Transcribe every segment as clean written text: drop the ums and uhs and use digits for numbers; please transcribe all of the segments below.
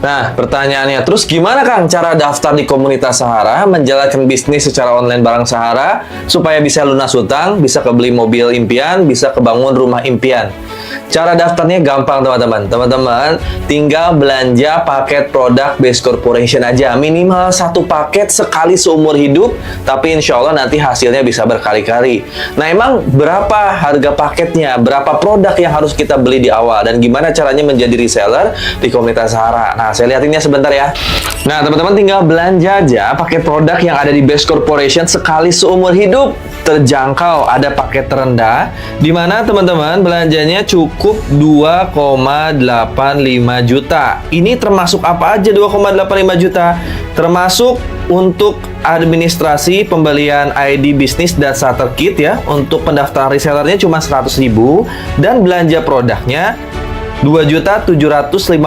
Nah, pertanyaannya, terus gimana Kang cara daftar di komunitas Sahara, menjalankan bisnis secara online bareng Sahara, supaya bisa lunas hutang, bisa kebeli mobil impian, bisa kebangun rumah impian? Cara daftarnya gampang teman-teman. Teman-teman tinggal belanja paket produk Base Corporation aja. Minimal satu paket sekali seumur hidup, tapi insya Allah nanti hasilnya bisa berkali-kali. Nah, emang berapa harga paketnya? Berapa produk yang harus kita beli di awal? Dan gimana caranya menjadi reseller di komunitas Sahara? Nah, saya lihatinnya sebentar ya. Nah, teman-teman tinggal belanja aja paket produk yang ada di Base Corporation sekali seumur hidup. Terjangkau, ada paket terendah, di mana teman-teman belanjanya cukup 2,85 juta. Ini termasuk apa aja 2,85 juta? Termasuk untuk administrasi pembelian ID bisnis dan starter kit ya. Untuk pendaftaran resellernya cuma 100.000 dan belanja produknya 2.750.000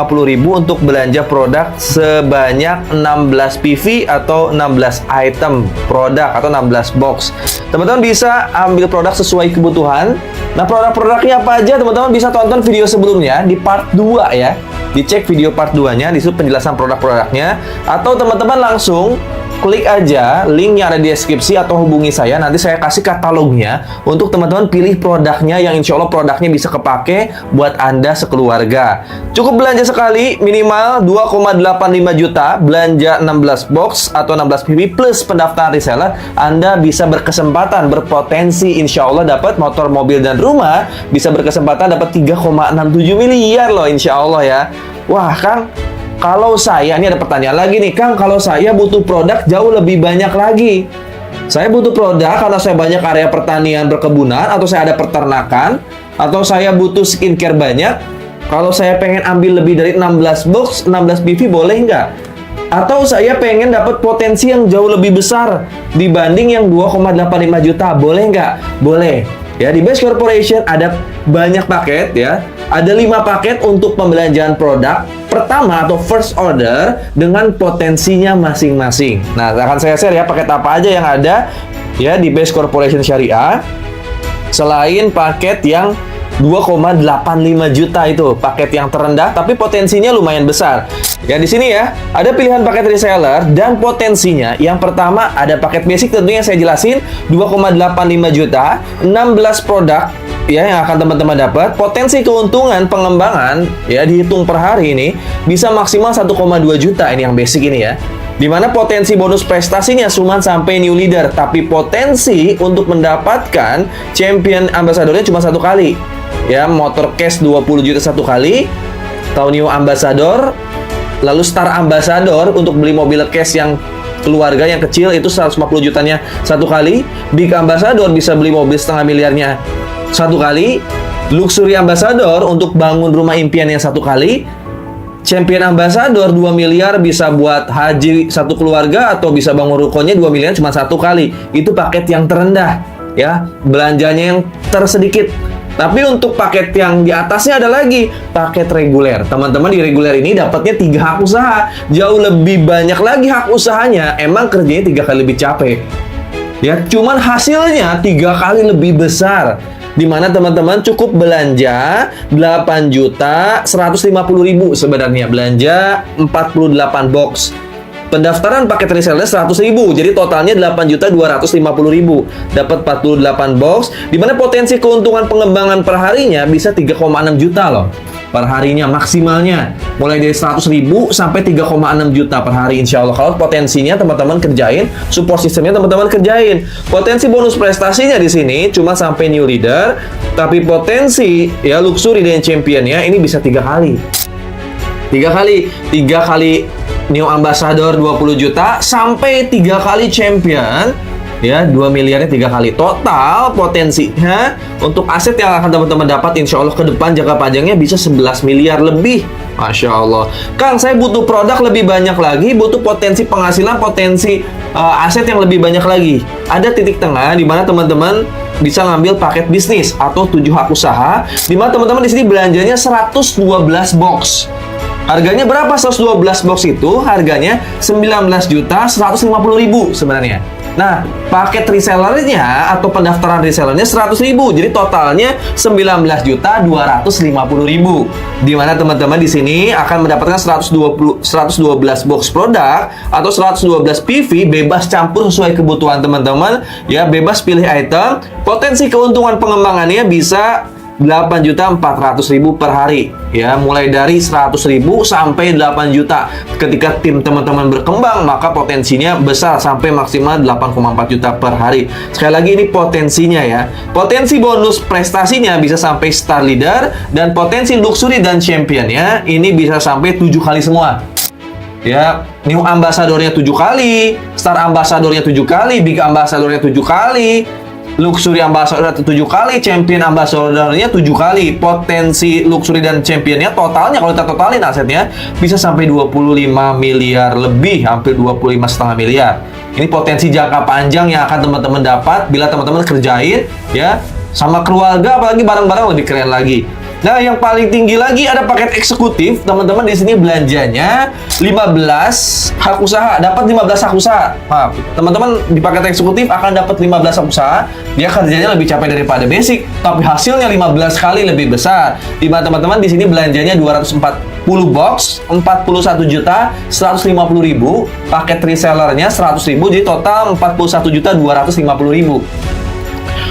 untuk belanja produk sebanyak 16 PV atau 16 item produk atau 16 box. Teman-teman bisa ambil produk sesuai kebutuhan. Nah, produk-produknya apa aja teman-teman bisa tonton video sebelumnya di part 2 ya. Dicek video part 2-nya, di situ penjelasan produk-produknya, atau teman-teman langsung klik aja link yang ada di deskripsi atau hubungi saya, nanti saya kasih katalognya untuk teman-teman pilih produknya yang insya Allah produknya bisa kepake buat Anda sekeluarga. Cukup belanja sekali, minimal 2,85 juta, belanja 16 box atau 16 PV plus pendaftaran reseller, Anda bisa berkesempatan, berpotensi insya Allah dapat motor, mobil, dan rumah, bisa berkesempatan dapat 3,67 miliar loh insya Allah ya. Wah Kang, kalau saya, ini ada pertanyaan lagi nih, Kang, kalau saya butuh produk jauh lebih banyak lagi. Saya butuh produk karena saya banyak area pertanian berkebunan, atau saya ada peternakan, atau saya butuh skincare banyak. Kalau saya pengen ambil lebih dari 16 box, 16 PV boleh nggak? Atau saya pengen dapat potensi yang jauh lebih besar dibanding yang 2,85 juta, boleh nggak? Boleh. Ya, di Base Corporation ada banyak paket ya. Ada 5 paket untuk pembelanjaan produk pertama atau first order dengan potensinya masing-masing. Nah, akan saya share ya paket apa aja yang ada ya di Base Corporation Syariah. Selain paket yang 2,85 juta itu, paket yang terendah tapi potensinya lumayan besar. Ya, di sini ya, ada pilihan paket reseller dan potensinya. Yang pertama ada paket basic, tentunya saya jelasin 2,85 juta, 16 produk ya yang akan teman-teman dapat. Potensi keuntungan pengembangan ya dihitung per hari ini bisa maksimal 1,2 juta, ini yang basic ini ya. Dimana potensi bonus prestasinya cuma sampai new leader, tapi potensi untuk mendapatkan champion ambassadornya cuma satu kali. Ya, motor cash 20 juta satu kali, tahu new ambassador, lalu star ambassador untuk beli mobil cash yang keluarga yang kecil itu 150 jutanya satu kali, big ambassador bisa beli mobil setengah miliarnya satu kali, luxury ambassador untuk bangun rumah impiannya satu kali, champion ambassador 2 miliar bisa buat haji satu keluarga atau bisa bangun rukonya 2 miliar cuma satu kali. Itu paket yang terendah ya, belanjanya yang tersedikit. Tapi untuk paket yang di atasnya ada lagi paket reguler. Teman-teman di reguler ini dapatnya 3 hak usaha, jauh lebih banyak lagi hak usahanya. Emang kerjanya 3 kali lebih capek ya, cuman hasilnya 3 kali lebih besar. Dimana teman-teman cukup belanja 8.150.000 sebenarnya, belanja 48 box. Pendaftaran paket reseller 100.000, jadi totalnya 8.250.000, dapat 48 box. Dimana potensi keuntungan pengembangan per harinya bisa 3,6 juta loh per harinya maksimalnya, mulai dari 100.000 sampai 3,6 juta per hari insya Allah. Kalau potensinya teman-teman kerjain, support sistemnya teman-teman kerjain. Potensi bonus prestasinya di sini cuma sampai new leader, tapi potensi ya luxury dan championnya ini bisa 3 kali. 3 kali new ambassador 20 juta sampai 3 kali champion ya 2 miliarnya 3 kali. Total potensinya untuk aset yang akan teman-teman dapat insya Allah ke depan jangka panjangnya bisa 11 miliar lebih. Masya Allah. Kang, saya butuh produk lebih banyak lagi, butuh potensi penghasilan, potensi aset yang lebih banyak lagi. Ada titik tengah di mana teman-teman bisa ngambil paket bisnis atau 7 hak usaha, di mana teman-teman di sini belanjanya 112 box. Harganya berapa 112 box itu? Harganya 19.150.000 sebenarnya. Nah, paket resellernya atau pendaftaran resellernya 100.000. Jadi totalnya 19.250.000. Di mana teman-teman di sini akan mendapatkan 112 box produk atau 112 PV bebas campur sesuai kebutuhan teman-teman. Ya, bebas pilih item. Potensi keuntungan pengembangannya bisa 8.400.000 per hari, ya, mulai dari 100.000 sampai 8 juta. Ketika tim teman-teman berkembang, maka potensinya besar sampai maksimal 8,4 juta per hari. Sekali lagi ini potensinya ya. Potensi bonus prestasinya bisa sampai star leader, dan potensi luxury dan championnya ini bisa sampai 7 kali semua. Ya, new ambassadornya 7 kali, star ambassadornya 7 kali, big ambassadornya 7 kali, luxury ambassador 7 kali, champion ambassadornya 7 kali. Potensi luxury dan championnya totalnya kalau kita totalin asetnya bisa sampai 25 miliar lebih, hampir 25,5 miliar. Ini potensi jangka panjang yang akan teman-teman dapat bila teman-teman kerjain ya sama keluarga, apalagi bareng-bareng lebih keren lagi. Nah, yang paling tinggi lagi ada paket eksekutif. Teman-teman di sini belanjanya 15 hak usaha, dapat 15 hak usaha. Maaf, teman-teman di paket eksekutif akan dapat 15 hak usaha. Dia kerjanya lebih capek daripada basic, tapi hasilnya 15 kali lebih besar. Di mana teman-teman di sini belanjanya 240 box, 41.150.000, paket resellernya 100.000, jadi total 41.250.000.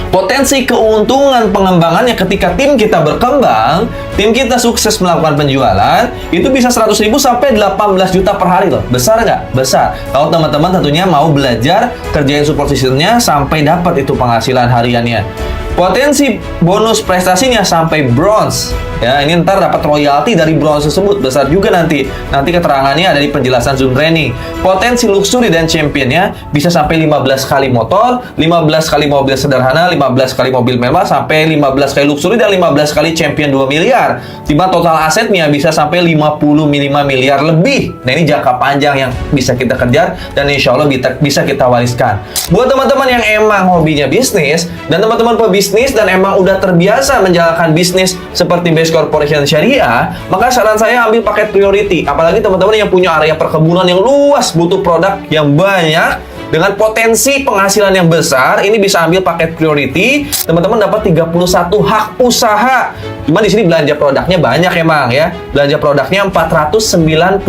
Potensi keuntungan pengembangannya ketika tim kita berkembang, tim kita sukses melakukan penjualan, itu bisa 100.000 sampai 18 juta per hari loh. Besar nggak? Besar. Kalau teman-teman tentunya mau belajar kerjain support systemnya sampai dapat itu penghasilan hariannya. Potensi bonus prestasinya sampai bronze. Ya, ini ntar dapat royalti dari bronze tersebut, besar juga nanti. Nanti keterangannya ada di penjelasan Zoom training. Potensi luxury dan championnya bisa sampai 15 kali motor, 15 kali mobil sederhana, 15 kali mobil mewah, sampai 15 kali luxury dan 15 kali champion 2 miliar. Tiba total asetnya bisa sampai 55 miliar lebih. Nah, ini jangka panjang yang bisa kita kejar dan insya Allah bisa kita wariskan. Buat teman-teman yang emang hobinya bisnis dan teman-teman pebisnis dan emang udah terbiasa menjalankan bisnis seperti Base Corporation Syariah, maka saran saya ambil paket priority. Apalagi teman-teman yang punya area perkebunan yang luas, butuh produk yang banyak dengan potensi penghasilan yang besar, ini bisa ambil paket priority. Teman-teman dapat 31 hak usaha. Cuma di sini belanja produknya banyak emang ya. Belanja produknya 496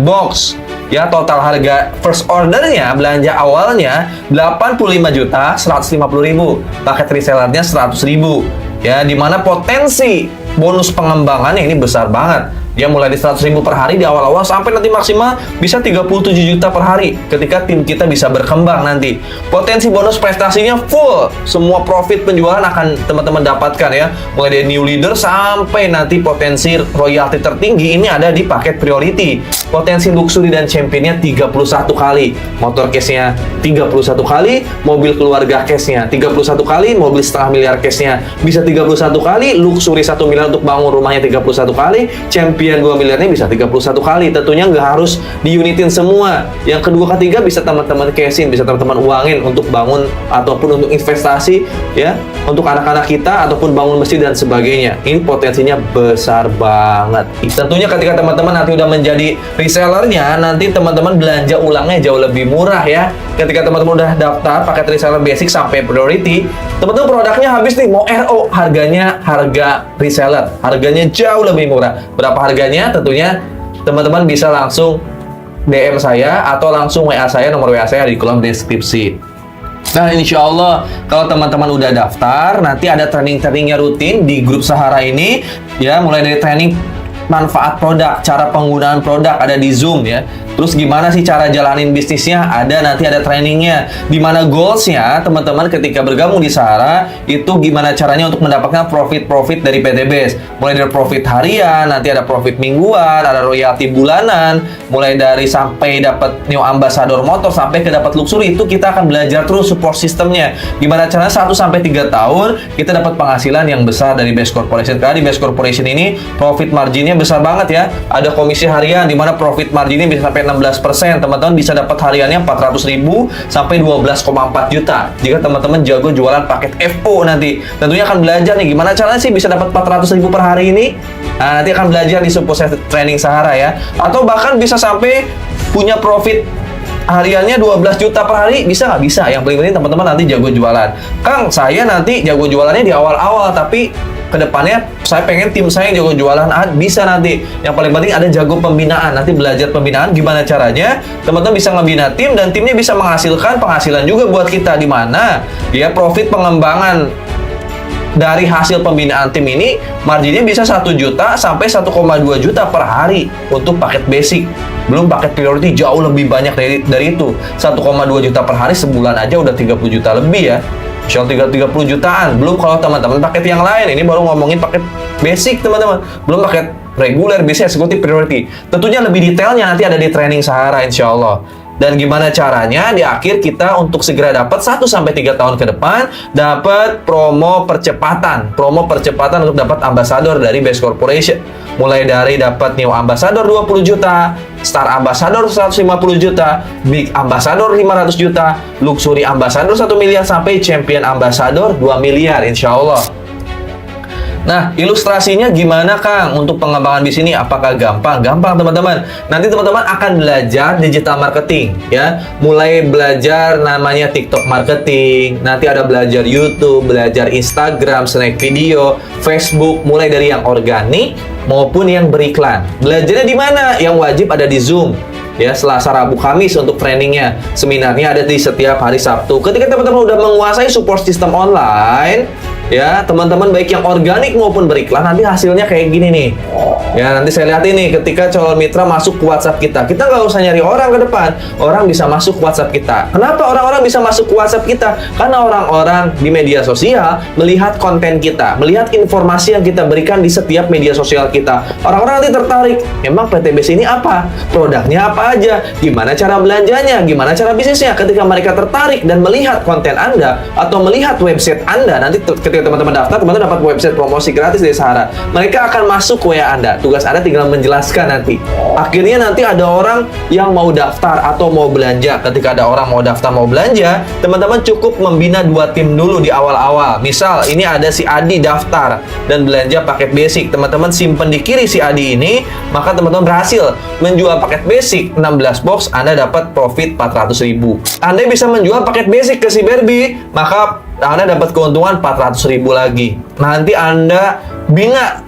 box. Ya, total harga first ordernya, belanja awalnya 85.150.000. Paket resellernya 100.000. Ya, dimana potensi bonus pengembangannya ini besar banget. Dia mulai di 100.000 per hari di awal-awal sampai nanti maksimal bisa 37 juta per hari ketika tim kita bisa berkembang nanti. Potensi bonus prestasinya full. Semua profit penjualan akan teman-teman dapatkan ya. Mulai dari new leader sampai nanti potensi royalti tertinggi ini ada di paket priority. Potensi luxury dan championnya 31 kali. Motor case-nya 31 kali, mobil keluarga case-nya 31 kali, mobil setengah miliar case-nya bisa 31 kali, luxury 1 miliar untuk bangun rumahnya 31 kali, champion 2 miliarnya bisa 31 kali. Tentunya nggak harus diunitin semua. Yang kedua ketiga bisa teman-teman cash-in, bisa teman-teman uangin untuk bangun ataupun untuk investasi ya, untuk anak-anak kita ataupun bangun masjid dan sebagainya. Ini potensinya besar banget. Tentunya ketika teman-teman nanti udah menjadi resellernya, nanti teman-teman belanja ulangnya jauh lebih murah ya. Ketika teman-teman udah daftar paket reseller basic sampai priority, teman-teman produknya habis nih, mau RO, harganya harga reseller, harganya jauh lebih murah. Berapa harganya? Tentunya teman-teman bisa langsung DM saya atau langsung WA saya, nomor WA saya di kolom deskripsi. Nah, insya Allah kalau teman-teman udah daftar, nanti ada training-trainingnya rutin di grup Sahara ini ya, mulai dari training manfaat produk, cara penggunaan produk ada di Zoom ya. Terus gimana sih cara jalanin bisnisnya? Nanti ada trainingnya. Dimana goalsnya teman-teman ketika bergabung di Sahara itu gimana caranya untuk mendapatkan profit dari PT Base. Mulai dari profit harian, nanti ada profit mingguan, ada royalti bulanan, mulai dari sampai dapat new ambassador motor sampai ke dapat luxury. Itu kita akan belajar terus support sistemnya. Gimana caranya 1 sampai 3 tahun kita dapat penghasilan yang besar dari Base Corporation. Karena di Base Corporation ini profit marginnya besar banget ya. Ada komisi harian di mana profit marginnya bisa sampai 16%. Teman-teman bisa dapat hariannya 400.000 sampai 12,4 juta jika teman-teman jago jualan paket FO nanti. Tentunya akan belajar nih gimana caranya sih bisa dapat 400.000 per hari ini. Nah, nanti akan belajar di support training Sahara ya. Atau bahkan bisa sampai punya profit hariannya 12 juta per hari, bisa nggak? Bisa. Yang paling penting teman-teman nanti jago jualan. Kang, saya nanti jago jualannya di awal-awal, tapi kedepannya saya pengen tim saya yang jago jualan. Bisa nanti. Yang paling penting ada jago pembinaan. Nanti belajar pembinaan gimana caranya. Teman-teman bisa ngebina tim dan timnya bisa menghasilkan penghasilan juga buat kita, di mana ya profit pengembangan dari hasil pembinaan tim ini marginnya bisa 1 juta sampai 1,2 juta per hari untuk paket basic. Belum paket priority jauh lebih banyak dari itu. 1,2 juta per hari sebulan aja udah 30 juta lebih ya. Misal 30 jutaan. Belum kalau teman-teman paket yang lain. Ini baru ngomongin paket basic teman-teman. Belum paket reguler, bisa eksekutif, priority. Tentunya lebih detailnya nanti ada di training Sahara insya Allah. Dan gimana caranya di akhir kita untuk segera dapat 1-3 tahun ke depan dapat promo percepatan. Promo percepatan untuk dapat ambassador dari Best Corporation. Mulai dari dapat New Ambassador 20 juta, Star Ambassador 150 juta, Big Ambassador 500 juta, Luxury Ambassador 1 miliar, sampai Champion Ambassador 2 miliar insya Allah. Nah, ilustrasinya gimana Kang untuk pengembangan di sini? Apakah gampang? Gampang teman-teman. Nanti teman-teman akan belajar digital marketing ya. Mulai belajar namanya TikTok marketing, nanti ada belajar YouTube, belajar Instagram, snack video, Facebook, mulai dari yang organik maupun yang beriklan. Belajarnya di mana? Yang wajib ada di Zoom. Ya, Selasa, Rabu, Kamis untuk trainingnya. Seminarnya ada di setiap hari Sabtu. Ketika teman-teman udah menguasai support system online, ya teman-teman baik yang organik maupun beriklan, nanti hasilnya kayak gini nih. Ya, nanti saya lihat ini ketika calon mitra masuk ke WhatsApp kita nggak usah nyari orang ke depan, orang bisa masuk ke WhatsApp kita. Kenapa orang-orang bisa masuk ke WhatsApp kita? Karena orang-orang di media sosial melihat konten kita, melihat informasi yang kita berikan di setiap media sosial kita. Orang-orang nanti tertarik, emang PTBC ini apa? Produknya apa aja? Gimana cara belanjanya? Gimana cara bisnisnya? Ketika mereka tertarik dan melihat konten Anda atau melihat website Anda, nanti ketika teman-teman daftar, teman-teman dapat website promosi gratis dari Sahara. Mereka akan masuk ke WA Anda. Tugas Anda tinggal menjelaskan nanti. Akhirnya nanti ada orang yang mau daftar atau mau belanja. Ketika ada orang mau daftar, mau belanja, teman-teman cukup membina 2 tim dulu di awal-awal. Misal, ini ada si Adi daftar dan belanja paket basic. Teman-teman simpen di kiri si Adi ini, maka teman-teman berhasil menjual paket basic 16 box, Anda dapat profit 400.000. Anda bisa menjual paket basic ke si Barbie, maka Anda dapat keuntungan 400.000 lagi. Nanti Anda bina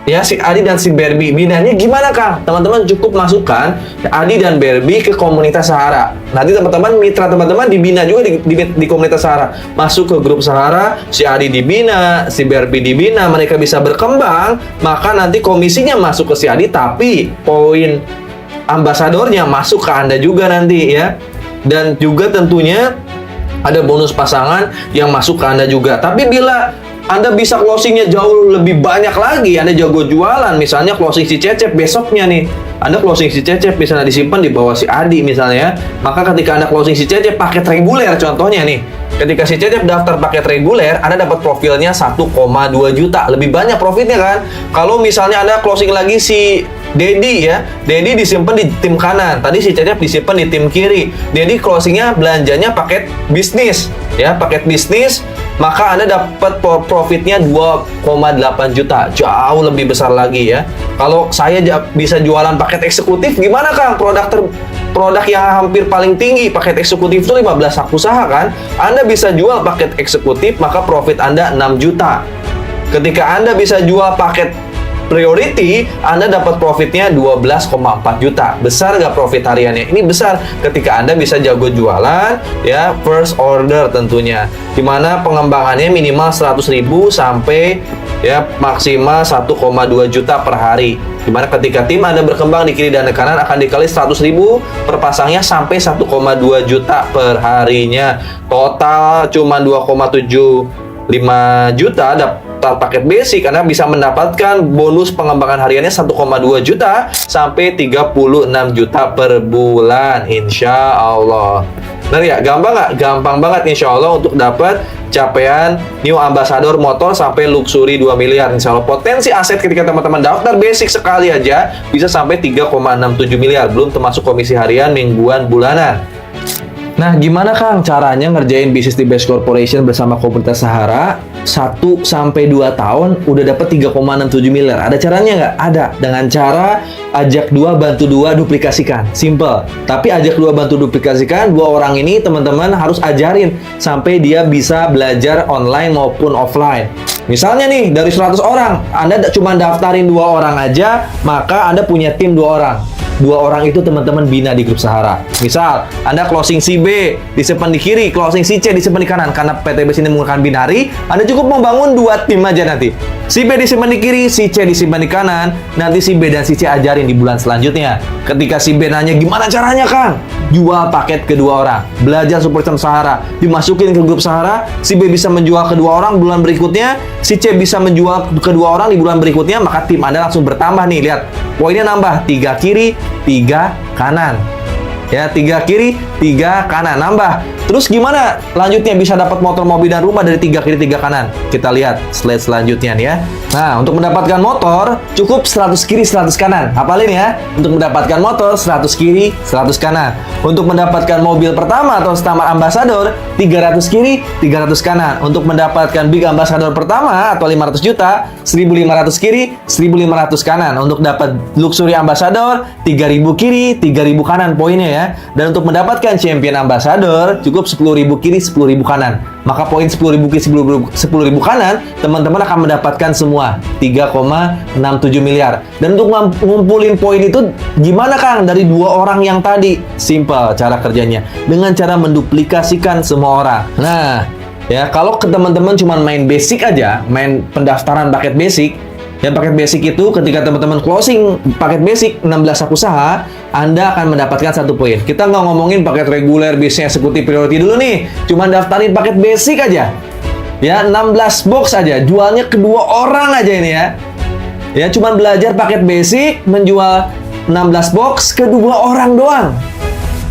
ya si Adi dan si Barbie. Binanya gimana Kang? Teman-teman cukup masukkan Adi dan Barbie ke komunitas Sahara. Nanti teman-teman, mitra teman-teman dibina juga di komunitas Sahara. Masuk ke grup Sahara, si Adi dibina, si Barbie dibina, mereka bisa berkembang, maka nanti komisinya masuk ke si Adi, tapi poin ambasadornya masuk ke Anda juga nanti ya. Dan juga tentunya ada bonus pasangan yang masuk ke Anda juga. Tapi bila Anda bisa closingnya jauh lebih banyak lagi, Anda jago jualan, misalnya closing si Cecep besoknya nih, Anda closing si Cecep misalnya disimpan di bawah si Adi misalnya, maka ketika Anda closing si Cecep paket reguler contohnya nih, ketika si Cecep daftar paket reguler, Anda dapat profilnya 1,2 juta, lebih banyak profitnya kan. Kalau misalnya Anda closing lagi si Dedi ya, Dedi disimpan di tim kanan, tadi si Cecep disimpan di tim kiri. Dedi closingnya belanjanya paket bisnis ya, paket bisnis, maka Anda dapat profitnya 2,8 juta, jauh lebih besar lagi ya. Kalau saya bisa jualan paket eksekutif, gimana Kang? Produk yang hampir paling tinggi paket eksekutif itu 15 hak usaha kan? Anda bisa jual paket eksekutif, maka profit Anda 6 juta. Ketika Anda bisa jual paket priority, Anda dapat profitnya 12,4 juta. Besar nggak profit hariannya? Ini besar ketika Anda bisa jago jualan ya, first order tentunya. Dimana pengembangannya minimal 100.000 sampai ya maksimal 1,2 juta per hari. Dimana ketika tim Anda berkembang di kiri dan di kanan akan dikali 100.000 per pasangnya sampai 1,2 juta per harinya. Total cuma 2,75 juta daftar paket basic, Anda bisa mendapatkan bonus pengembangan hariannya 1,2 juta sampai 36 juta per bulan insya Allah. Benar ya? Gampang nggak? Gampang banget insya Allah untuk dapat capaian New Ambassador motor sampai Luxury 2 miliar. Insya Allah potensi aset ketika teman-teman daftar basic sekali aja bisa sampai 3,67 miliar. Belum termasuk komisi harian, mingguan, bulanan. Nah, gimana Kang caranya ngerjain bisnis di Best Corporation bersama komunitas Sahara 1-2 tahun udah dapat 3,67 miliar? Ada caranya nggak? Ada. Dengan cara ajak 2, bantu 2, duplikasikan. Simple. Tapi ajak 2, bantu duplikasikan, 2 orang ini teman-teman harus ajarin sampai dia bisa belajar online maupun offline. Misalnya nih, dari 100 orang, Anda cuma daftarin 2 orang aja, maka Anda punya tim 2 orang. 2 orang itu teman-teman bina di grup Sahara. Misal, Anda closing si B disimpan di kiri, closing si C disimpan di kanan. Karena PTBS ini menggunakan binary, Anda cukup membangun 2 tim aja nanti. Si B disimpan di kiri, si C disimpan di kanan. Nanti si B dan si C ajarin di bulan selanjutnya. Ketika si B nanya, gimana caranya Kang? Jual paket ke 2 orang. Belajar Super System Sahara. Dimasukin ke grup Sahara, si B bisa menjual ke 2 orang bulan berikutnya. Si C bisa menjual ke 2 orang di bulan berikutnya. Maka tim Anda langsung bertambah nih. Lihat, poinnya nambah. 3 kiri, 3 kanan. Ya, 3 kiri, 3 kanan. Nambah. Terus gimana lanjutnya bisa dapat motor, mobil, dan rumah dari 3 kiri, 3 kanan? Kita lihat slide selanjutnya nih ya. Nah, untuk mendapatkan motor, cukup 100 kiri, 100 kanan. Hafalin ya. Untuk mendapatkan motor, 100 kiri, 100 kanan. Untuk mendapatkan mobil pertama atau Stamar Ambassador, 300 kiri, 300 kanan. Untuk mendapatkan Big Ambassador pertama atau 500 juta, 1.500 kiri, 1.500 kanan. Untuk dapat Luxury Ambassador, 3.000 kiri, 3.000 kanan poinnya ya. Dan untuk mendapatkan Champion Ambassador, cukup 10.000 kiri, 10.000 kanan. Maka poin 10.000 kiri, 10.000 kanan, teman-teman akan mendapatkan semua 3,67 miliar. Dan untuk ngumpulin poin itu gimana Kang? Dari 2 orang yang tadi. Simple cara kerjanya. Dengan cara menduplikasikan semua orang. Nah, ya kalau ke teman-teman cuma main basic aja, main pendaftaran paket basic, dan paket basic itu ketika teman-teman closing paket basic 16 hak usaha, Anda akan mendapatkan 1 poin. Kita nggak ngomongin paket reguler, bisnis eksekutif, priority dulu nih. Cuma daftarin paket basic aja. Ya, 16 box aja. Jualnya ke 2 orang aja ini ya. Ya, cuma belajar paket basic, menjual 16 box ke 2 orang doang.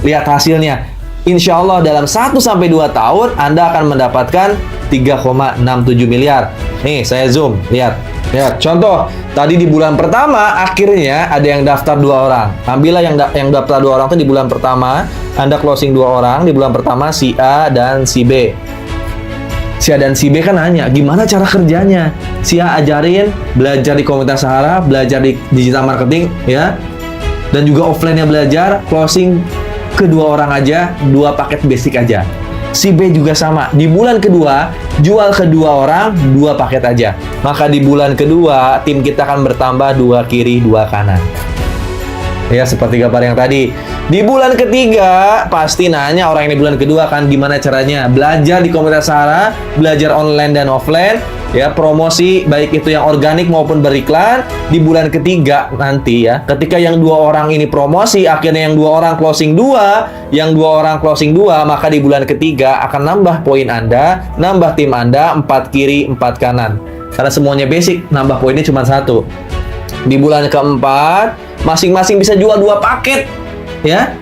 Lihat hasilnya. Insya Allah dalam 1-2 tahun Anda akan mendapatkan 3,67 miliar. Nih, saya zoom. Lihat. Ya, contoh, tadi di bulan pertama akhirnya ada yang daftar 2 orang. Ambillah yang daftar 2 orang itu di bulan pertama, Anda closing 2 orang di bulan pertama, si A dan si B. Si A dan si B kan nanya, gimana cara kerjanya? Si A ajarin, belajar di komunitas Sahara, belajar di digital marketing, ya. Dan juga offline-nya belajar, closing ke 2 orang aja, 2 paket basic aja. Si B juga sama. Di bulan kedua, jual ke 2 orang, 2 paket aja. Maka di bulan kedua, tim kita akan bertambah 2 kiri, 2 kanan. Ya, seperti gambar yang tadi. Di bulan ketiga, pasti nanya orang ini bulan kedua kan gimana caranya. Belajar di komunitas Sahara, belajar online dan offline. Ya, promosi baik itu yang organik maupun beriklan. Di bulan ketiga nanti ya, ketika yang 2 orang ini promosi, akhirnya yang 2 orang closing 2, yang 2 orang closing 2, maka di bulan ketiga akan nambah poin Anda, nambah tim Anda 4 kiri, 4 kanan. Karena semuanya basic, nambah poinnya cuma 1. Di bulan keempat, masing-masing bisa jual 2 paket. Ya,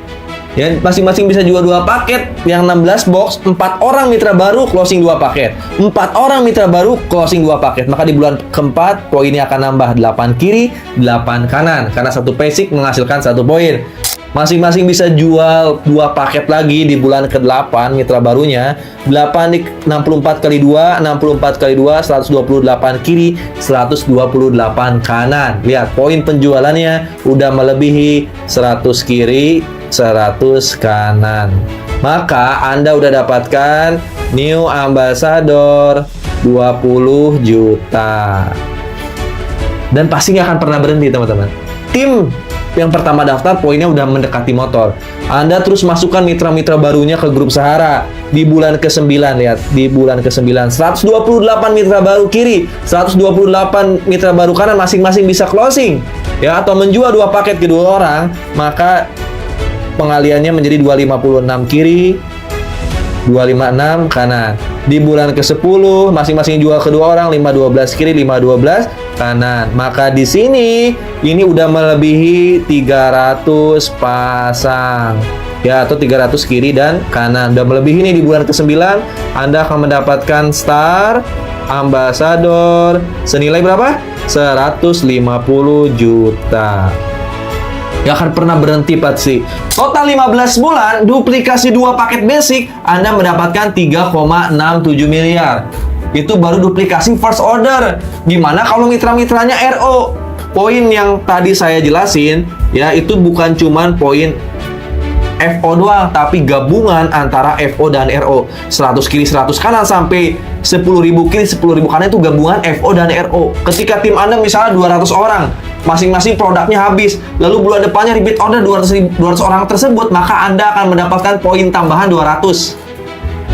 masing-masing bisa jual 2 paket yang 16 box. 4 orang mitra baru closing 2 paket. 4 orang mitra baru closing 2 paket. Maka di bulan keempat poinnya akan nambah 8 kiri, 8 kanan. Karena 1 basic menghasilkan 1 poin. Masing-masing bisa jual 2 paket lagi di bulan ke-8 mitra barunya. 8 di 64 kali 2, 64 kali 2, 128 kiri, 128 kanan. Lihat, poin penjualannya udah melebihi 100 kiri, 100 kanan. Maka Anda udah dapatkan New Ambassador 20 juta. Dan pasti nggak akan pernah berhenti, teman-teman. Tim yang pertama daftar poinnya udah mendekati motor. Anda terus masukkan mitra-mitra barunya ke grup Sahara. Di bulan ke-9, lihat. Di bulan ke-9, 128 mitra baru kiri, 128 mitra baru kanan, masing-masing bisa closing. Ya, atau menjual 2 paket ke 2 orang. Maka pengaliannya menjadi 256 kiri, 256 kanan. Di bulan ke-10 masing-masing jual ke 2 orang, 512 kiri, 512 kanan. Maka di sini ini udah melebihi 300 pasang. Ya, atau 300 kiri dan kanan. Udah melebihi ini di bulan ke-9, Anda akan mendapatkan Star Ambassador senilai berapa? 150 juta. Gak akan pernah berhenti pasti. Total 15 bulan, duplikasi 2 paket basic, Anda mendapatkan 3,67 miliar. Itu baru duplikasi first order. Gimana kalau mitra-mitranya RO? Poin yang tadi saya jelasin, ya itu bukan cuman poin FO doang, tapi gabungan antara FO dan RO. 100 kiri 100 kanan sampai 10.000 kiri 10.000 kanan itu gabungan FO dan RO. Ketika tim Anda misalnya 200 orang, masing-masing produknya habis, lalu bulan depannya repeat order 200 orang tersebut, maka Anda akan mendapatkan poin tambahan 200.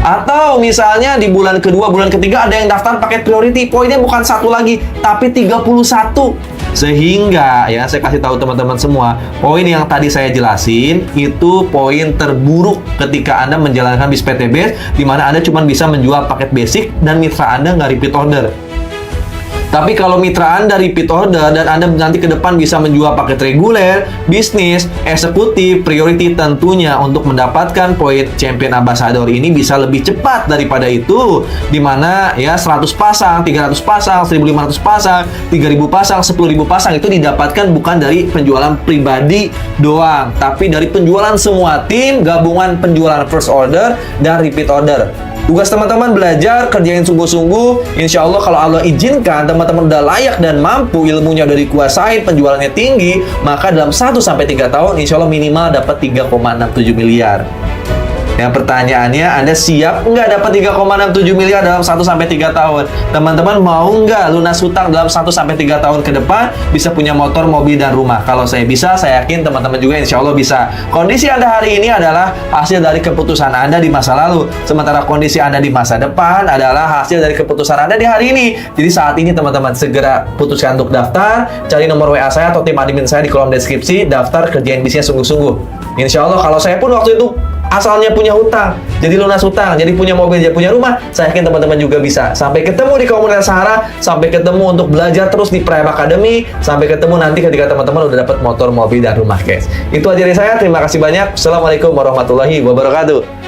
Atau misalnya di bulan kedua, bulan ketiga ada yang daftar paket priority, poinnya bukan 1 lagi, tapi 31. Sehingga ya saya kasih tahu teman-teman semua, poin yang tadi saya jelasin itu poin terburuk ketika Anda menjalankan bis PTBS, di mana Anda cuma bisa menjual paket basic dan mitra Anda nggak repeat order. Tapi kalau mitra Anda repeat order dan Anda nanti ke depan bisa menjual paket reguler, bisnis, eksekutif, priority, tentunya untuk mendapatkan poin champion ambassador ini bisa lebih cepat daripada itu. Dimana ya 100 pasang, 300 pasang, 1.500 pasang, 3.000 pasang, 10.000 pasang itu didapatkan bukan dari penjualan pribadi doang, tapi dari penjualan semua tim, gabungan penjualan first order dan repeat order. Tugas teman-teman belajar, kerjain sungguh-sungguh. Insya Allah kalau Allah izinkan, teman-teman udah layak dan mampu, ilmunya udah dikuasain, penjualannya tinggi, maka dalam 1-3 tahun, insya Allah minimal dapat 3,67 miliar. Yang pertanyaannya, Anda siap nggak dapat 3,67 miliar dalam 1-3 tahun? Teman-teman mau nggak lunas hutang dalam 1-3 tahun ke depan, bisa punya motor, mobil, dan rumah? Kalau saya bisa, saya yakin teman-teman juga insya Allah bisa. Kondisi Anda hari ini adalah hasil dari keputusan Anda di masa lalu. Sementara kondisi Anda di masa depan adalah hasil dari keputusan Anda di hari ini. Jadi saat ini teman-teman segera putuskan untuk daftar, cari nomor WA saya atau tim admin saya di kolom deskripsi, daftar, kerjain bisnisnya sungguh-sungguh. Insya Allah kalau saya pun waktu itu asalnya punya hutang, jadi lunas hutang, jadi punya mobil, jadi punya rumah, saya yakin teman-teman juga bisa. Sampai ketemu di komunitas Sahara, sampai ketemu untuk belajar terus di Prime Academy, sampai ketemu nanti ketika teman-teman udah dapat motor, mobil, dan rumah, guys. Itu aja dari saya, terima kasih banyak. Assalamualaikum warahmatullahi wabarakatuh.